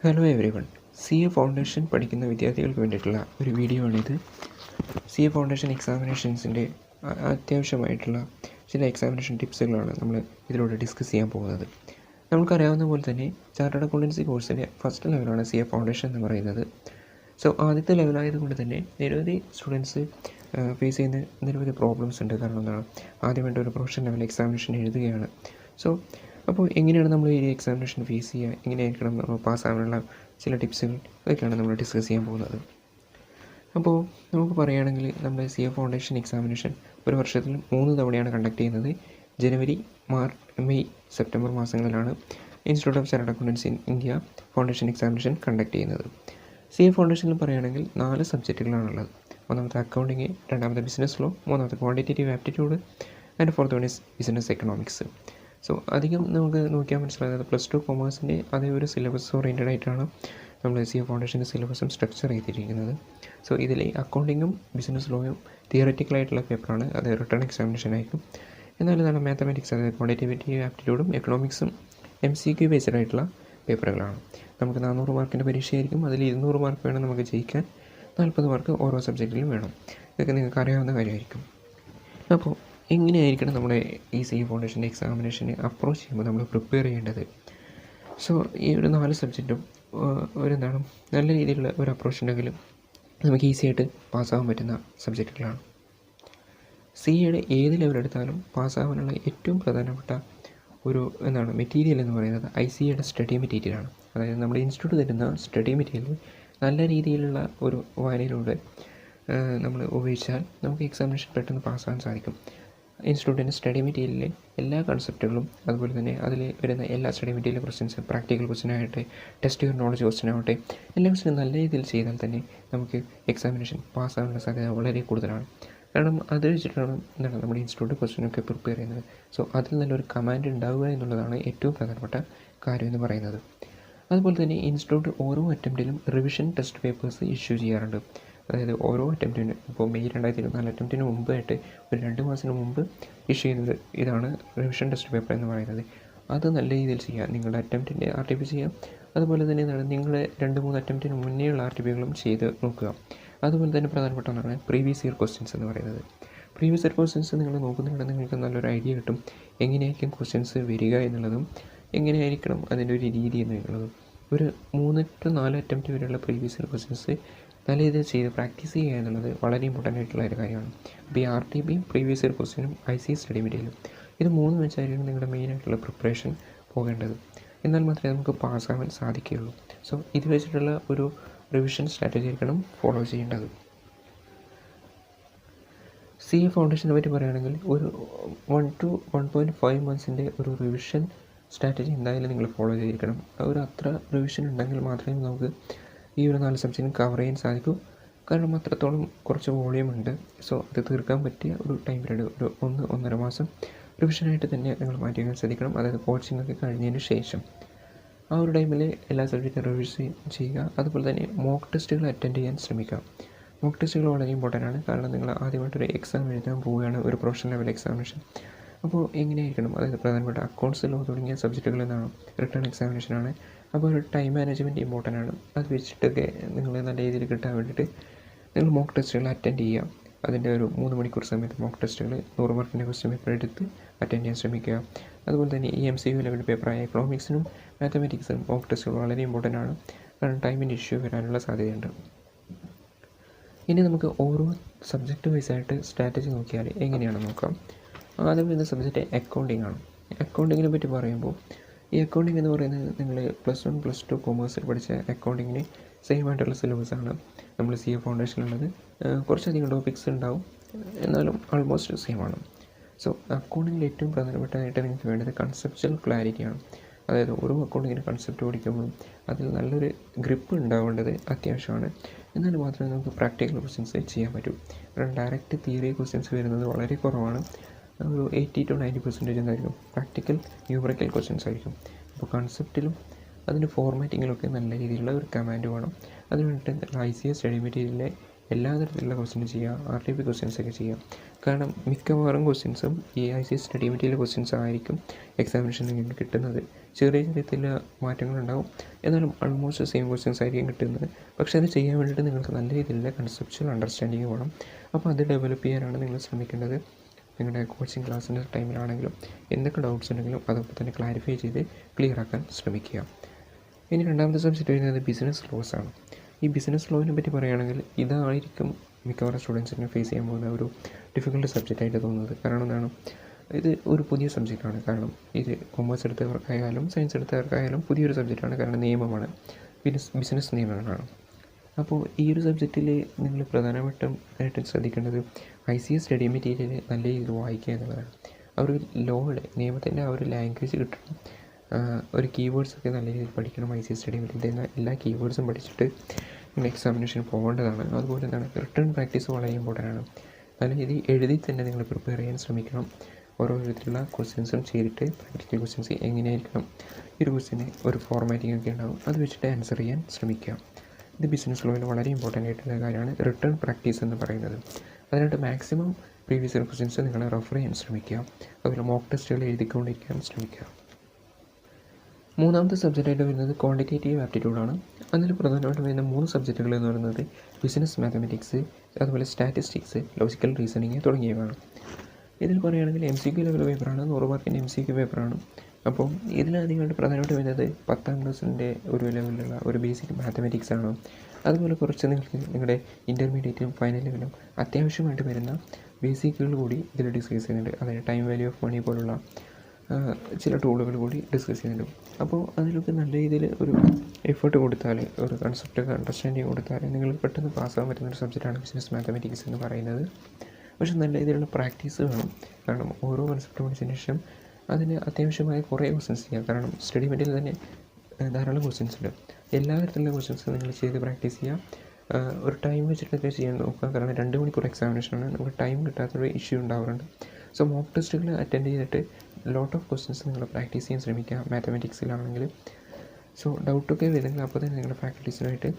Hello every one. C A foundation പഠിക്കുന്ന വിദ്യാർത്ഥികൾക്ക് വേണ്ടിയിട്ടുള്ള ഒരു വീഡിയോ ആണിത്. സി എ ഫൗണ്ടേഷൻ എക്സാമിനേഷൻസിൻ്റെ അത്യാവശ്യമായിട്ടുള്ള ചില എക്സാമിനേഷൻ ടിപ്സുകളാണ് നമ്മൾ ഇതിലൂടെ ഡിസ്കസ് ചെയ്യാൻ പോകുന്നത്. നമുക്കറിയാവുന്ന പോലെ തന്നെ ചാർട്ടേഡ് അക്കൗണ്ടൻസി കോഴ്സിൻ്റെ ഫസ്റ്റ് ലെവലാണ് സി എ ഫൗണ്ടേഷൻ എന്ന് പറയുന്നത്. സോ ആദ്യത്തെ ലെവലായതുകൊണ്ട് തന്നെ നിരവധി സ്റ്റുഡൻസ് ഫേസ് ചെയ്യുന്ന നിരവധി പ്രോബ്ലംസ് ഉണ്ട്. കാരണം എന്താണ്, ആദ്യമായിട്ട് ഒരു പ്രൊഫഷണൽ ലെവൽ എക്സാമിനേഷൻ എഴുതുകയാണ്. അപ്പോൾ എങ്ങനെയാണ് നമ്മൾ ഈ എക്സാമിനേഷൻ ഫേസ് ചെയ്യുക, എങ്ങനെയായിരിക്കണം പാസ്സാകാനുള്ള ചില ടിപ്സുകൾ, അതൊക്കെയാണ് നമ്മൾ ഡിസ്കസ് ചെയ്യാൻ പോകുന്നത്. അപ്പോൾ നമുക്ക് പറയുകയാണെങ്കിൽ നമ്മുടെ സി എ ഫൗണ്ടേഷൻ എക്സാമിനേഷൻ ഒരു വർഷത്തിൽ 3 തവണയാണ് കണ്ടക്ട് ചെയ്യുന്നത്. ജനുവരി, മാർച്ച്, മെയ്, സെപ്റ്റംബർ മാസങ്ങളിലാണ് institute of chartered accountancy in India foundation examination conduct ചെയ്യുന്നത്. സി എ ഫൗണ്ടേഷനിൽ പറയുകയാണെങ്കിൽ 4 സബ്ജക്റ്റുകളാണുള്ളത്. ഒന്നാമത്തെ അക്കൗണ്ടിങ്, രണ്ടാമത്തെ ബിസിനസ് ലോ, മൂന്നാമത്തെ quantitative aptitude and fourth one is business economics. So അധികം നമുക്ക് നോക്കിയാൽ മനസ്സിലാകുന്നത് +2 കൊമേഴ്സിൻ്റെ അതേ ഒരു സിലബസ് ഓറിയൻറ്റഡ് ആയിട്ടാണ് നമ്മൾ സി എ ഫൗണ്ടേഷൻ്റെ സിലബസും സ്ട്രക്ചർ ചെയ്തിരിക്കുന്നത്. സോ ഇതിൽ അക്കൗണ്ടിങ്ങും ബിസിനസ് ലോയും തിയററ്റിക്കലായിട്ടുള്ള പേപ്പറാണ്, അത് റിട്ടേൺ എക്സാമിനേഷൻ ആയിരിക്കും. എന്നാൽ ഇതാണ് മാത്തമാറ്റിക്സ്, അതായത് ക്വാണ്ടിറ്റേറ്റീവ് ആപ്റ്റിറ്റ്യൂഡും എക്കണോമിക്സും MCQ ബേസ്ഡ് ആയിട്ടുള്ള പേപ്പറുകളാണ്. നമുക്ക് 400 മാർക്കിൻ്റെ പരീക്ഷയായിരിക്കും. അതിൽ 200 മാർക്ക് വേണം നമുക്ക് ജയിക്കാൻ, 40 മാർക്ക് ഓരോ സബ്ജക്റ്റിലും വേണം. ഇതൊക്കെ നിങ്ങൾക്ക് അറിയാവുന്ന കാര്യമായിരിക്കും. അപ്പോൾ എങ്ങനെയായിരിക്കണം നമ്മുടെ ഈ സി എ ഫൗണ്ടേഷൻ്റെ എക്സാമിനേഷന് അപ്രോച്ച് ചെയ്യുമ്പോൾ നമ്മൾ പ്രിപ്പയർ ചെയ്യേണ്ടത്? സോ ഈ ഒരു 4 സബ്ജക്റ്റും നല്ല രീതിയിലുള്ള ഒരു അപ്രോച്ച് ഉണ്ടെങ്കിലും നമുക്ക് ഈസി ആയിട്ട് പാസ്സാകാൻ പറ്റുന്ന സബ്ജക്റ്റുകളാണ്. സി എയുടെ ഏത് ലെവലെടുത്താലും പാസ്സാകാനുള്ള ഏറ്റവും പ്രധാനപ്പെട്ട ഒരു മെറ്റീരിയൽ എന്ന് പറയുന്നത് ICAയുടെ സ്റ്റഡി മെറ്റീരിയലാണ്. അതായത് നമ്മുടെ ഇൻസ്റ്റിറ്റ്യൂട്ട് തരുന്ന സ്റ്റഡി മെറ്റീരിയൽ നല്ല രീതിയിലുള്ള ഒരു വായനയിലൂടെ നമ്മൾ ഉപയോഗിച്ചാൽ നമുക്ക് എക്സാമിനേഷൻ പെട്ടെന്ന് പാസ്സാകാൻ സാധിക്കും. ഇൻസ്റ്റിറ്റ്യൂട്ടിൻ്റെ സ്റ്റഡി മെറ്റീരിയലിലെ എല്ലാ കൺസെപ്റ്റുകളും, അതുപോലെ തന്നെ അതിൽ വരുന്ന എല്ലാ study material questions, practical question ആകട്ടെ, ടെസ്റ്റ് യുവർ നോളജ് ക്വസ്റ്റ്യൻ ആവട്ടെ, എല്ലാ ക്വസ്റ്റ്യനും നല്ല രീതിയിൽ ചെയ്താൽ തന്നെ നമുക്ക് എക്സാമിനേഷൻ പാസ്സാകാനുള്ള സാധ്യത വളരെ കൂടുതലാണ്. കാരണം അത് വെച്ചിട്ടാണ് നമ്മുടെ ഇൻസ്റ്റിറ്റ്യൂട്ട് ക്വസ്റ്റ്യനൊക്കെ പ്രിപ്പയർ ചെയ്യുന്നത്. സോ അതിൽ നല്ലൊരു കമാൻഡ് ഉണ്ടാവുക എന്നുള്ളതാണ് ഏറ്റവും പ്രധാനപ്പെട്ട കാര്യം എന്ന് പറയുന്നത്. അതുപോലെ തന്നെ ഇൻസ്റ്റിറ്റ്യൂട്ട് ഓരോ അറ്റംപ്റ്റിലും റിവിഷൻ ടെസ്റ്റ് പേപ്പേഴ്സ് ഇഷ്യൂ ചെയ്യാറുണ്ട്. അതായത് ഓരോ അറ്റംപ്റ്റിന്, ഇപ്പോൾ മെയ് 2024 അറ്റംപ്റ്റിന് മുമ്പായിട്ട് ഒരു 2 മാസത്തിന് മുമ്പ് ഇഷ്യൂ ചെയ്യുന്നത് ഇതാണ് റിവിഷൻ ടെസ്റ്റ് പേപ്പർ എന്ന് പറയുന്നത്. അത് നല്ല രീതിയിൽ ചെയ്യുക. നിങ്ങളുടെ അറ്റംപ്റ്റിൻ്റെ RTP ചെയ്യാം. അതുപോലെ തന്നെ നിങ്ങൾ 2-3 അറ്റംപ്റ്റിന് മുന്നേയുള്ള RTPകളും ചെയ്ത് നോക്കുക. അതുപോലെ തന്നെ പ്രധാനപ്പെട്ട ഒന്നാണ് പ്രീവിയസ് ഇയർ ക്വസ്റ്റ്യൻസ് എന്ന് പറയുന്നത്. പ്രീവിയസ് ഇയർ ക്വസ്റ്റ്യൻസ് നിങ്ങൾ നോക്കുന്നുണ്ടെങ്കിൽ നിങ്ങൾക്ക് നല്ലൊരു ഐഡിയ കിട്ടും, എങ്ങനെയായിരിക്കും ക്വസ്റ്റ്യൻസ് വരിക എന്നുള്ളതും എങ്ങനെയായിരിക്കണം അതിൻ്റെ ഒരു രീതി എന്നുള്ളതും. ഒരു 3 to 4 അറ്റംപ്റ്റ് വരെയുള്ള പ്രീവിയസ് ഇയർ ക്വസ്റ്റ്യൻസ് നല്ല രീതിയിൽ ചെയ്ത് പ്രാക്ടീസ് ചെയ്യുക എന്നുള്ളത് വളരെ ഇമ്പോർട്ടൻ്റ് ആയിട്ടുള്ള ഒരു കാര്യമാണ്. അപ്പോൾ ഈ RTPയും പ്രീവിയസ് ഇയർ ക്വസ്റ്റ്യനും ICA സ്റ്റഡി മെറ്റീരിയലും, ഇത് 3 വെച്ചായിരിക്കും നിങ്ങളുടെ മെയിനായിട്ടുള്ള പ്രിപ്പറേഷൻ പോകേണ്ടത്. എന്നാൽ മാത്രമേ നമുക്ക് പാസ്സാവാൻ സാധിക്കുകയുള്ളൂ. സോ ഇത് വെച്ചിട്ടുള്ള ഒരു റിവിഷൻ സ്ട്രാറ്റജി ആയിരിക്കണം ഫോളോ ചെയ്യേണ്ടത്. സി എ ഫൗണ്ടേഷനെ പറ്റി പറയുകയാണെങ്കിൽ ഒരു 1 to 1.5 മന്ത്സിൻ്റെ ഒരു റിവിഷൻ സ്ട്രാറ്റജി എന്തായാലും നിങ്ങൾ ഫോളോ ചെയ്തിരിക്കണം. അത്ര റിവിഷൻ ഉണ്ടെങ്കിൽ മാത്രമേ നമുക്ക് ഈ ഒരു 4 സബ്ജക്റ്റിനും കവർ ചെയ്യാൻ സാധിക്കൂ. കാരണം അത്രത്തോളം കുറച്ച് വോളിയം ഉണ്ട്. സോ അത് തീർക്കാൻ പറ്റിയ ഒരു ടൈം പീരീഡ്, ഒരു 1-1.5 മാസം റിവിഷനായിട്ട് തന്നെ നിങ്ങൾ മാറ്റിവെക്കാൻ ശ്രദ്ധിക്കണം. അതായത് കോച്ചിങ് ഒക്കെ കഴിഞ്ഞതിന് ശേഷം ആ ഒരു ടൈമിൽ എല്ലാ സബ്ജക്റ്റും റിവിഷൻ ചെയ്യുക. അതുപോലെ തന്നെ മോക്ക് ടെസ്റ്റുകൾ അറ്റൻഡ് ചെയ്യാൻ ശ്രമിക്കുക. മോക്ക് ടെസ്റ്റുകൾ വളരെ ഇമ്പോർട്ടൻ്റ് ആണ്. കാരണം നിങ്ങൾ ആദ്യമായിട്ടൊരു എക്സാം എഴുതാൻ പോവുകയാണ്, ഒരു പ്രൊഫഷണൽ ലെവൽ എക്സാമിനേഷൻ. അപ്പോൾ എങ്ങനെയായിരിക്കണം, അതായത് പ്രധാനപ്പെട്ട അക്കൗണ്ട്സ് ലോ തുടങ്ങിയ സബ്ജക്റ്റുകൾ എന്നാണ് റിട്ടേൺ എക്സാമിനേഷനാണ്. അപ്പോൾ ഒരു ടൈം മാനേജ്മെൻറ്റ് ഇമ്പോർട്ടൻ്റ് ആണ്. അത് വെച്ചിട്ടൊക്കെ നിങ്ങൾ നല്ല രീതിയിൽ കിട്ടാൻ വേണ്ടിയിട്ട് നിങ്ങൾ മോക്ക് ടെസ്റ്റുകൾ അറ്റൻഡ് ചെയ്യുക. അതിൻ്റെ ഒരു 3 മണിക്കൂർ സമയത്ത് മോക്ക് ടെസ്റ്റുകൾ 100 മാർക്കിൻ്റെ ക്വസ്റ്റ്യൻ പേപ്പർ എടുത്ത് അറ്റൻഡ് ചെയ്യാൻ ശ്രമിക്കുക. അതുപോലെ തന്നെ ഈ MCQ ലെവൽ പേപ്പറായ എക്കണോമിക്സിനും മാത്തമാറ്റിക്സിനും മോക്ക് ടെസ്റ്റുകൾ വളരെ ഇമ്പോർട്ടൻ്റ് ആണ്. കാരണം ടൈമിൻ്റെ ഇഷ്യൂ വരാനുള്ള സാധ്യതയുണ്ട്. ഇനി നമുക്ക് ഓരോ സബ്ജക്റ്റ് വൈസായിട്ട് സ്ട്രാറ്റജി നോക്കിയാൽ എങ്ങനെയാണെന്ന് നോക്കാം. ആദ്യം വരുന്ന സബ്ജക്റ്റ് അക്കൗണ്ടിങ് ആണ്. അക്കൗണ്ടിങ്ങിനെ പറ്റി പറയുമ്പോൾ ഈ അക്കൗണ്ടിങ് എന്ന് പറയുന്നത് നിങ്ങൾ +1 +2 കൊമേഴ്സിൽ പഠിച്ച അക്കൗണ്ടിങ്ങിന് സെയിം ആയിട്ടുള്ള സിലബസാണ് നമ്മൾ സി എ ഫൗണ്ടേഷനിലുള്ളത്. കുറച്ചധികം ടോപ്പിക്സ് ഉണ്ടാവും, എന്നാലും ആൾമോസ്റ്റ് സെയിം ആണ്. സോ അക്കൗണ്ടിങ്ങിൽ ഏറ്റവും പ്രധാനപ്പെട്ടതായിട്ട് നിങ്ങൾക്ക് വേണ്ടത് കൺസെപ്ച്വൽ ക്ലാരിറ്റിയാണ്. അതായത് ഓരോ അക്കൗണ്ടിങ്ങിൻ്റെ കൺസെപ്റ്റ് പഠിക്കുമ്പോഴും അതിൽ നല്ലൊരു ഗ്രിപ്പ് ഉണ്ടാവേണ്ടത് അത്യാവശ്യമാണ്. എന്നാൽ മാത്രമേ നമുക്ക് പ്രാക്ടിക്കൽ ക്വസ്റ്റ്യൻസ് ചെയ്യാൻ പറ്റൂ. കാരണം ഡയറക്റ്റ് തിയറി ക്വസ്റ്റ്യൻസ് വരുന്നത് വളരെ കുറവാണ്. ഒരു 80 to 90% എന്തായിരിക്കും പ്രാക്ടിക്കൽ ന്യൂമറിക്കൽ ക്വസ്റ്റ്യൻസ് ആയിരിക്കും. അപ്പോൾ കൺസെപ്റ്റിലും അതിൻ്റെ ഫോർമാറ്റിങ്ങിലൊക്കെ നല്ല രീതിയിലുള്ള ഒരു കമാൻഡ് വേണം. അതിന് വേണ്ടിയിട്ട് ICA സ്റ്റഡി മെറ്റീരിയലിലെ എല്ലാ തരത്തിലുള്ള ക്വസ്റ്റ്യൻസ് ചെയ്യാം, RTP ക്വസ്റ്റ്യൻസൊക്കെ ചെയ്യാം. കാരണം മിക്കവാറും ക്വസ്റ്റ്യൻസും ഈ ICS സ്റ്റഡി മെറ്റീരിയൽ ക്വസ്റ്റ്യൻസ് ആയിരിക്കും എക്സാമിനേഷന് നിങ്ങൾക്ക് കിട്ടുന്നത്. ചെറിയ ചെറിയ മാറ്റങ്ങളുണ്ടാവും, എന്നാലും ആൾമോസ്റ്റ് സെയിം ക്വസ്റ്റ്യൻസ് ആയിരിക്കും കിട്ടുന്നത്. പക്ഷേ അത് ചെയ്യാൻ വേണ്ടിയിട്ട് നിങ്ങൾക്ക് നല്ല രീതിയിലുള്ള കൺസെപ്ച്വൽ അണ്ടർസ്റ്റാൻഡിങ് വേണം. അപ്പോൾ അത് ഡെവലപ്പ് ചെയ്യാനാണ് നിങ്ങൾ ശ്രമിക്കേണ്ടത്. നിങ്ങളുടെ കോച്ചിങ് ക്ലാസ്സിൻ്റെ ടൈമിലാണെങ്കിലും എന്തൊക്കെ ഡൗട്ട്സ് ഉണ്ടെങ്കിലും അതൊക്കെ തന്നെ ക്ലാരിഫൈ ചെയ്ത് ക്ലിയർ ആക്കാൻ ശ്രമിക്കുക. ഇനി രണ്ടാമത്തെ സബ്ജക്റ്റ് വരുന്നത് ബിസിനസ് ലോസ് ആണ്. ഈ ബിസിനസ് ലോവിനെ പറ്റി പറയുകയാണെങ്കിൽ ഇതായിരിക്കും മിക്കവാറും സ്റ്റുഡൻസിന് ഫേസ് ചെയ്യാൻ പോകുന്ന ഒരു ഡിഫിക്കൽട്ട് സബ്ജക്റ്റായിട്ട് തോന്നുന്നത്. കാരണം എന്താണ്, ഇത് ഒരു പുതിയ സബ്ജക്റ്റാണ്. കാരണം ഇത് കൊമേഴ്സ് എടുത്തവർക്കായാലും സയൻസ് എടുത്തവർക്കായാലും പുതിയൊരു സബ്ജക്റ്റാണ്. കാരണം നിയമമാണ്, ബിസിനസ് നിയമങ്ങളാണ്. അപ്പോൾ ഈ ഒരു സബ്ജക്റ്റിൽ നിങ്ങൾ പ്രധാനമായിട്ടും ശ്രദ്ധിക്കേണ്ടത് ICS സ്റ്റഡി മെറ്റീരിയൽ നല്ല രീതിയിൽ വായിക്കുക എന്നുള്ളതാണ്. ആ ഒരു ലോയുടെ നിയമത്തിൻ്റെ ആ ഒരു ലാംഗ്വേജ് കിട്ടണം. ഒരു കീവേഡ്സൊക്കെ നല്ല രീതിയിൽ പഠിക്കണം. ICS സ്റ്റഡി മെറ്റീരിയൽ എല്ലാ കീവേഡ്സും പഠിച്ചിട്ട് നിങ്ങൾ എക്സാമിനേഷൻ പോകേണ്ടതാണ്. അതുപോലെ എന്താണ്, റിട്ടേൺ പ്രാക്ടീസ് വളരെ ഇമ്പോർട്ടൻ്റ് ആണ്. നല്ല രീതിയിൽ എഴുതി തന്നെ നിങ്ങൾ പ്രിപ്പയർ ചെയ്യാൻ ശ്രമിക്കണം. ഓരോ വിധത്തിലുള്ള ക്വസ്റ്റ്യൻസും ചെയ്തിട്ട് പ്രാക്ടിക്കൽ ക്വസ്റ്റ്യൻസ് എങ്ങനെയായിരിക്കണം, ഈ ഒരു ക്വസ്റ്റ്യന് ഒരു ഫോർമാറ്റിംഗ് ഒക്കെ ഉണ്ടാകും, അത് വെച്ചിട്ട് ആൻസർ ചെയ്യാൻ ശ്രമിക്കുക. ഇത് ബിസിനസ് ലോയിൽ വളരെ ഇമ്പോർട്ടൻ്റ് ആയിട്ടുള്ള കാര്യമാണ് റിട്ടേൺ പ്രാക്ടീസ് എന്ന് പറയുന്നത്. അതിനായിട്ട് മാക്സിമം പ്രീവിയസ് ഇയർ ക്വസ്റ്റ്യൻസ് നിങ്ങൾ റെഫർ ചെയ്യാൻ ശ്രമിക്കുക. അതുപോലെ മോക്ക് ടെസ്റ്റുകൾ എഴുതിക്കൊണ്ടിരിക്കാൻ ശ്രമിക്കുക. മൂന്നാമത്തെ സബ്ജക്റ്റായിട്ട് വരുന്നത് ക്വാണ്ടിറ്റേറ്റീവ് ആപ്റ്റിറ്റ്യൂഡാണ്. അതിൽ പ്രധാനമായിട്ടും വരുന്ന 3 സബ്ജക്റ്റുകൾ എന്ന് പറയുന്നത് ബിസിനസ് മാത്തമാറ്റിക്സ്, അതുപോലെ സ്റ്റാറ്റിസ്റ്റിക്സ്, ലോജിക്കൽ റീസണിങ് തുടങ്ങിയവയാണ്. ഇതിൽ പറയുകയാണെങ്കിൽ MCQ ലെവൽ പേപ്പറാണ്, 100 മാർക്കിൻ്റെ MCQ പേപ്പറാണ്. അപ്പോൾ ഇതിലധികമായിട്ട് പ്രധാനമായിട്ട് വരുന്നത് 10ാം ക്ലാസ്സിൻ്റെ ഒരു ലെവലിലുള്ള ഒരു ബേസിക് മാത്തമാറ്റിക്സ് ആണ്. അതുപോലെ കുറച്ച് നിങ്ങൾക്ക് നിങ്ങളുടെ ഇൻ്റർമീഡിയറ്റും ഫൈനൽ ലെവലും അത്യാവശ്യമായിട്ട് വരുന്ന ബേസിക്കുകൾ കൂടി ഇതിൽ ഡിസ്കസ് ചെയ്യുന്നുണ്ട്. അതായത് ടൈം വാല്യൂ ഓഫ് മണി പോലുള്ള ചില ടൂളുകൾ കൂടി ഡിസ്കസ് ചെയ്യുന്നുണ്ട്. അപ്പോൾ അതിലൊക്കെ നല്ല രീതിയിൽ ഒരു എഫേർട്ട് കൊടുത്താൽ, ഒരു കൺസെപ്റ്റ് അണ്ടർസ്റ്റാൻഡിങ് കൊടുത്താൽ നിങ്ങൾ പെട്ടെന്ന് പാസ്സാകാൻ പറ്റുന്നൊരു സബ്ജക്റ്റാണ് ബിസിനസ് മാത്തമാറ്റിക്സ് എന്ന് പറയുന്നത്. പക്ഷേ നല്ല രീതിയിലുള്ള പ്രാക്ടീസ് വേണം. കാരണം ഓരോ കൺസെപ്റ്റ് പഠിച്ചതിന് ശേഷം അതിന് അത്യാവശ്യമായ കുറേ ക്വസ്റ്റ്യൻസ് ചെയ്യാം. കാരണം സ്റ്റഡി മെറ്റീരിയൽ തന്നെ ധാരാളം ക്വസ്റ്റ്യൻസ് ഉണ്ട്. എല്ലാ തരത്തിലുള്ള ക്വസ്റ്റ്യൻസ് നിങ്ങൾ ചെയ്ത് പ്രാക്ടീസ് ചെയ്യുക. ഒരു ടൈം വെച്ചിട്ടൊക്കെ ചെയ്യാൻ നോക്കുക. കാരണം 2 മണിക്കൂർ എക്സാമിനേഷനാണ്, നമുക്ക് ടൈം കിട്ടാത്തൊരു ഇഷ്യൂ ഉണ്ടാവാറുണ്ട്. സോ മോക്ക് ടെസ്റ്റുകൾ അറ്റൻഡ് ചെയ്തിട്ട് ലോട്ട് ഓഫ് ക്വസ്റ്റ്യൻസ് നിങ്ങൾ പ്രാക്ടീസ് ചെയ്യാൻ ശ്രമിക്കുക മാത്തമാറ്റിക്സിലാണെങ്കിൽ. സോ ഡൗട്ടൊക്കെ വരുന്നെങ്കിൽ അപ്പോൾ തന്നെ നിങ്ങളുടെ ഫാക്കൽറ്റീസിനായിട്ട്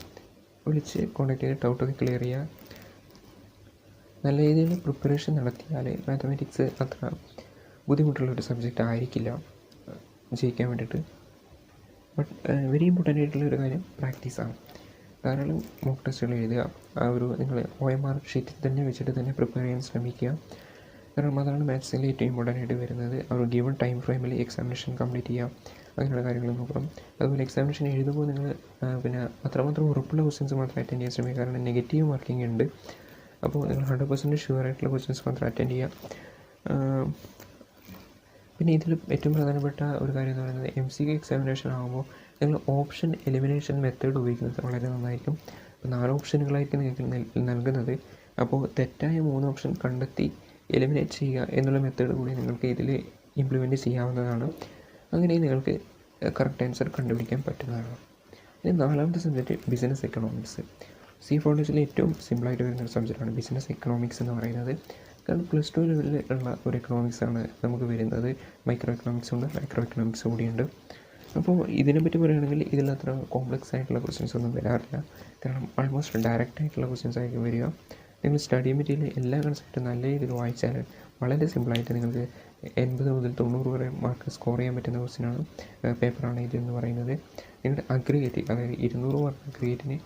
വിളിച്ച് കോൺടാക്ട് ചെയ്ത് ഡൗട്ടൊക്കെ ക്ലിയർ ചെയ്യുക. നല്ല രീതിയിൽ പ്രിപ്പറേഷൻ നടത്തിയാൽ മാത്തമാറ്റിക്സ് അത്ര ബുദ്ധിമുട്ടുള്ളൊരു സബ്ജക്റ്റ് ആയിരിക്കില്ല ജയിക്കാൻ വേണ്ടിയിട്ട്. ബട്ട് വെരി ഇമ്പോർട്ടൻ്റ് ആയിട്ടുള്ളൊരു കാര്യം പ്രാക്ടീസാണ്. ധാരാളം മോക്ക് ടെസ്റ്റുകൾ എഴുതുക. ആ ഒരു നിങ്ങൾ OMR ഷീറ്റിൽ തന്നെ വെച്ചിട്ട് തന്നെ പ്രിപ്പയർ ചെയ്യാൻ ശ്രമിക്കുക. കാരണം അതാണ് മാത്സിൽ ഏറ്റവും ഇമ്പോർട്ടൻ്റ് ആയിട്ട് വരുന്നത്. ആ ഒരു ഗിവൺ ടൈം ഫ്രെയിമിൽ എക്സാമിനേഷൻ കംപ്ലീറ്റ് ചെയ്യുക, അങ്ങനെയുള്ള കാര്യങ്ങൾ നോക്കണം. അതുപോലെ എക്സാമിനേഷൻ എഴുതുമ്പോൾ നിങ്ങൾ പിന്നെ അത്രമാത്രം ഉറപ്പുള്ള ക്വസ്റ്റ്യൻസ് മാത്രം അറ്റൻഡ് ചെയ്യാൻ ശ്രമിക്കുക. കാരണം നെഗറ്റീവ് മാർക്കിംഗ് ഉണ്ട്. അപ്പോൾ നിങ്ങൾ 100% ഷുവർ ആയിട്ടുള്ള ക്വസ്റ്റ്യൻസ് മാത്രം അറ്റൻഡ് ചെയ്യുക. പിന്നെ ഇതിൽ ഏറ്റവും പ്രധാനപ്പെട്ട ഒരു കാര്യം എന്ന് പറയുന്നത് MCQ എക്സാമിനേഷൻ ആകുമ്പോൾ നിങ്ങൾ ഓപ്ഷൻ എലിമിനേഷൻ മെത്തേഡ് ഉപയോഗിക്കുന്നത് വളരെ നന്നായിരിക്കും. അപ്പോൾ 4 ഓപ്ഷനുകളായിരിക്കും നിങ്ങൾക്ക് നൽകുന്നത്. അപ്പോൾ തെറ്റായ 3 ഓപ്ഷൻ കണ്ടെത്തി എലിമിനേറ്റ് ചെയ്യുക എന്നുള്ള മെത്തേഡ് കൂടി നിങ്ങൾക്ക് ഇതിൽ ഇംപ്ലിമെൻറ്റ് ചെയ്യാവുന്നതാണ്. അങ്ങനെ നിങ്ങൾക്ക് കറക്റ്റ് ആൻസർ കണ്ടുപിടിക്കാൻ പറ്റുന്നതാണ്. ഇനി 4ാമത്തെ സബ്ജക്റ്റ് ബിസിനസ് എക്കണോമിക്സ്. ഫൗണ്ടേഷനിൽ ഏറ്റവും സിമ്പിളായിട്ട് വരുന്ന ഒരു സബ്ജക്റ്റാണ് ബിസിനസ് എക്കണോമിക്സ് എന്ന് പറയുന്നത്. കാരണം +2 ലെവലിൽ ഉള്ള ഒരു എക്കണോമിക്സാണ് നമുക്ക് വരുന്നത്. മൈക്രോ എക്കണോമിക്സ് ഉണ്ട്, മൈക്രോ എക്കണോമിക്സ് കൂടിയുണ്ട്. അപ്പോൾ ഇതിനെപ്പറ്റി പറയുകയാണെങ്കിൽ ഇതിലത്ര കോംപ്ലക്സ് ആയിട്ടുള്ള ക്വസ്റ്റ്യൻസ് ഒന്നും വരാറില്ല. കാരണം ആൾമോസ്റ്റ് ഡയറക്റ്റ് ആയിട്ടുള്ള ക്വസ്റ്റ്യൻസ് ആയിരിക്കും വരിക. നിങ്ങൾ സ്റ്റഡി മെറ്റീരിയൽ എല്ലാ കൺസെപ്റ്റും നല്ല രീതിയിൽ വായിച്ചാൽ വളരെ സിമ്പിളായിട്ട് നിങ്ങൾക്ക് 80 മുതൽ 90 വരെ മാർക്ക് സ്കോർ ചെയ്യാൻ പറ്റുന്ന ക്വസ്റ്റ്യനാണ് പേപ്പറാണ് ഇതെന്ന് പറയുന്നത്. നിങ്ങളുടെ അഗ്രിഗേറ്റ്, അതായത് 200 മാർക്ക് അഗ്രിഗേറ്റിന്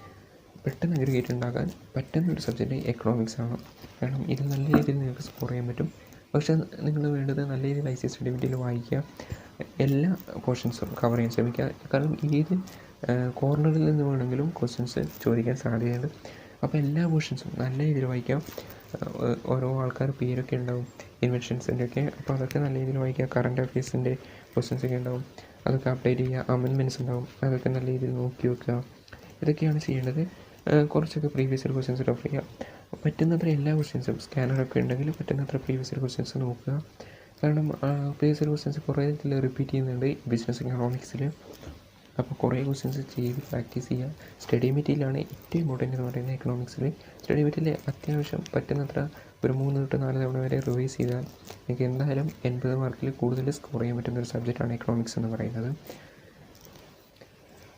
പെട്ടെന്ന് അഗ്രിഗേറ്റ് ഉണ്ടാക്കാൻ പറ്റുന്ന ഒരു സബ്ജക്റ്റ് എക്കണോമിക്സ് ആണ്. കാരണം ഇത് നല്ല രീതിയിൽ നിങ്ങൾക്ക് സ്കോർ ചെയ്യാൻ പറ്റും. പക്ഷേ നിങ്ങൾ വേണ്ടത് നല്ല രീതിയിൽ ICS സ്റ്റഡി മെറ്റീരിയൽ വായിക്കുക, എല്ലാ പോർഷൻസും കവർ ചെയ്യാൻ ശ്രമിക്കുക. കാരണം ഏത് കോർണറിൽ നിന്ന് വേണമെങ്കിലും ക്വസ്റ്റ്യൻസ് ചോദിക്കാൻ സാധ്യതയുണ്ട്. അപ്പോൾ എല്ലാ പോർഷൻസും നല്ല രീതിയിൽ വായിക്കാം. ഓരോ ആൾക്കാർ പേരൊക്കെ ഉണ്ടാവും, ഇൻവെൻഷൻസിൻ്റെ ഒക്കെ. അപ്പോൾ അതൊക്കെ നല്ല രീതിയിൽ വായിക്കുക. കറണ്ട് അഫയേഴ്സിൻ്റെ ക്വസ്റ്റ്യൻസൊക്കെ ഉണ്ടാവും, അതൊക്കെ അപ്ഡേറ്റ് ചെയ്യുക. അമെൻമെൻറ്റ്സ് ഉണ്ടാവും, അതൊക്കെ നല്ല രീതിയിൽ നോക്കി വെക്കുക. ഇതൊക്കെയാണ് ചെയ്യേണ്ടത്. കുറച്ചൊക്കെ പ്രീവിയസ് ഇയർ ക്വസ്റ്റ്യൻസ് റെഫർ ചെയ്യുക. പറ്റുന്നത്ര എല്ലാ ക്വസ്റ്റ്യൻസും സ്കാനറൊക്കെ ഉണ്ടെങ്കിൽ പറ്റുന്നത്ര പ്രീവിയസ് ഇയർ ക്വസ്റ്റ്യൻസ് നോക്കുക. കാരണം പ്രീവിയസ് ഇയർ ക്വസ്റ്റ്യൻസ് കുറേ ഇതിൽ റിപ്പീറ്റ് ചെയ്യുന്നുണ്ട് ബിസിനസ് എക്കണോമിക്സിൽ. അപ്പോൾ കുറേ ക്വസ്റ്റ്യൻസ് ചെയ്ത് പ്രാക്ടീസ് ചെയ്യുക. സ്റ്റഡി മെറ്റീരിയലാണ് ഏറ്റവും ഇമ്പോർട്ടൻ്റ് എന്ന് പറയുന്നത് എക്കണോമിക്സിൽ. സ്റ്റഡി മെറ്റീരിയൽ അത്യാവശ്യം പറ്റുന്നത്ര ഒരു 3 തൊട്ട് 4 തവണ വരെ റിവൈസ് ചെയ്താൽ നിങ്ങൾക്ക് എന്തായാലും 80 മാർക്കിൽ കൂടുതൽ സ്കോർ ചെയ്യാൻ പറ്റുന്ന ഒരു സബ്ജക്റ്റാണ് എക്കണോമിക്സ് എന്ന് പറയുന്നത്.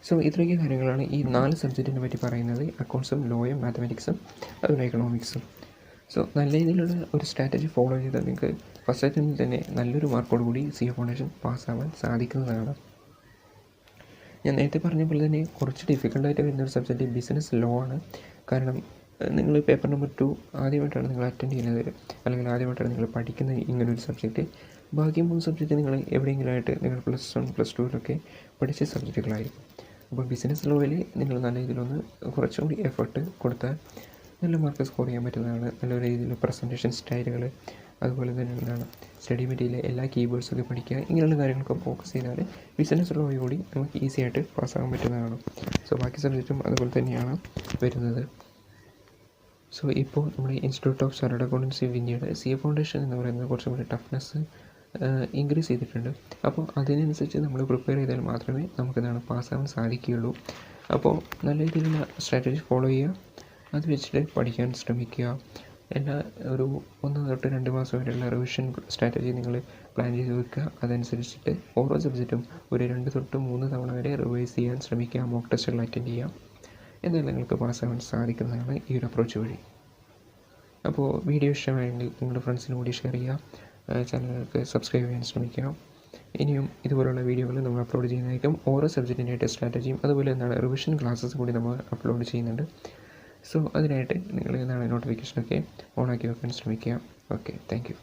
സോ ഇത്രയൊക്കെ കാര്യങ്ങളാണ് ഈ 4 സബ്ജക്റ്റിനെ പറ്റി പറയുന്നത്. അക്കൗണ്ട്സും ലോയും മാത്തമാറ്റിക്സും അതുപോലെ എക്കണോമിക്സും. സോ നല്ല രീതിയിലുള്ള ഒരു സ്ട്രാറ്റജി ഫോളോ ചെയ്താൽ നിങ്ങൾക്ക് ഫസ്റ്റ് അറ്റംപ്റ്റിൽ തന്നെ നല്ലൊരു മാർക്കോട് കൂടി CA ഫൗണ്ടേഷൻ പാസ്സാവാൻ സാധിക്കുന്നതാണ്. ഞാൻ നേരത്തെ പറഞ്ഞ പോലെ തന്നെ കുറച്ച് ഡിഫിക്കൽട്ടായിട്ട് വരുന്നൊരു സബ്ജക്റ്റ് ബിസിനസ് ലോ ആണ്. കാരണം നിങ്ങൾ പേപ്പർ നമ്പർ 2 ആദ്യമായിട്ടാണ് നിങ്ങൾ അറ്റൻഡ് ചെയ്യുന്നത്, അല്ലെങ്കിൽ ആദ്യമായിട്ടാണ് നിങ്ങൾ പഠിക്കുന്നത് ഇങ്ങനൊരു സബ്ജക്റ്റ്. ബാക്കി 3 സബ്ജക്റ്റ് നിങ്ങൾ എവിടെയെങ്കിലുമായിട്ട് നിങ്ങൾ +1 +2 പഠിച്ച സബ്ജക്റ്റുകളായിരിക്കും. അപ്പോൾ ബിസിനസ് ലോയിൽ നിങ്ങൾ നല്ല രീതിയിലൊന്ന് കുറച്ചുകൂടി എഫേർട്ട് കൊടുത്താൽ നല്ല മാർക്ക് സ്കോർ ചെയ്യാൻ പറ്റുന്നതാണ്. നല്ല രീതിയിൽ പ്രസൻറ്റേഷൻ സ്റ്റൈലുകൾ, അതുപോലെ തന്നെ എന്താണ് സ്റ്റഡി മെറ്റീരിയൽ, എല്ലാ കീവേഡ്സൊക്കെ പഠിക്കുക, ഇങ്ങനെയുള്ള കാര്യങ്ങളൊക്കെ ഫോക്കസ് ചെയ്താൽ ബിസിനസ് ലോയിൽ കൂടി നമുക്ക് ഈസി ആയിട്ട് പാസ്സാകാൻ പറ്റുന്നതാണ്. സോ ബാക്കി സബ്ജക്റ്റും അതുപോലെ തന്നെയാണ് വരുന്നത്. സോ ഇപ്പോൾ നമ്മുടെ ഇൻസ്റ്റിറ്റ്യൂട്ട് ഓഫ് ചാർട്ടേഡ് അക്കൗണ്ടൻസി പിന്നീട് CA ഫൗണ്ടേഷൻ എന്ന് പറയുന്നത് കുറച്ചും കൂടി ടഫ്നെസ് ഇൻക്രീസ് ചെയ്തിട്ടുണ്ട്. അപ്പോൾ അതിനനുസരിച്ച് നമ്മൾ പ്രിപ്പയർ ചെയ്താൽ മാത്രമേ നമുക്കിതാണ് പാസ്സാവാൻ സാധിക്കുകയുള്ളൂ. അപ്പോൾ നല്ല രീതിയിലുള്ള സ്ട്രാറ്റജി ഫോളോ ചെയ്യുക, അത് വെച്ചിട്ട് പഠിക്കാൻ ശ്രമിക്കുക. എല്ലാ ഒരു 1 തൊട്ട് 2 മാസം വരെയുള്ള റിവിഷൻ സ്ട്രാറ്റജി നിങ്ങൾ പ്ലാൻ ചെയ്ത് വെക്കുക. അതനുസരിച്ചിട്ട് ഓരോ സബ്ജക്റ്റും ഒരു 2 തൊട്ട് 3 തവണ വരെ റിവൈസ് ചെയ്യാൻ ശ്രമിക്കുക. മോക്ക് ടെസ്റ്റുകൾ അറ്റൻഡ് ചെയ്യാം. എന്നാലും നിങ്ങൾക്ക് പാസ്സാവാൻ സാധിക്കുന്നതാണ് ഈ ഒരു അപ്രോച്ച് വഴി. അപ്പോൾ വീഡിയോ ഇഷ്ടമായെങ്കിൽ നിങ്ങളുടെ ഫ്രണ്ട്സിന് കൂടി ഷെയർ ചെയ്യുക. ചാനലുകൾക്ക് സബ്സ്ക്രൈബ് ചെയ്യാൻ ശ്രമിക്കുക. ഇനിയും ഇതുപോലുള്ള വീഡിയോകൾ നമ്മൾ അപ്ലോഡ് ചെയ്യുന്നതായിരിക്കും. ഓരോ സബ്ജക്റ്റിനായിട്ട് സ്ട്രാറ്റജിയും അതുപോലെ റിവിഷൻ ക്ലാസ്സസ് കൂടി നമ്മൾ അപ്ലോഡ് ചെയ്യുന്നുണ്ട്. സോ അതിനായിട്ട് നിങ്ങൾ നോട്ടിഫിക്കേഷനൊക്കെ ഓണാക്കി വെക്കാൻ ശ്രമിക്കുക. Okay, thank you.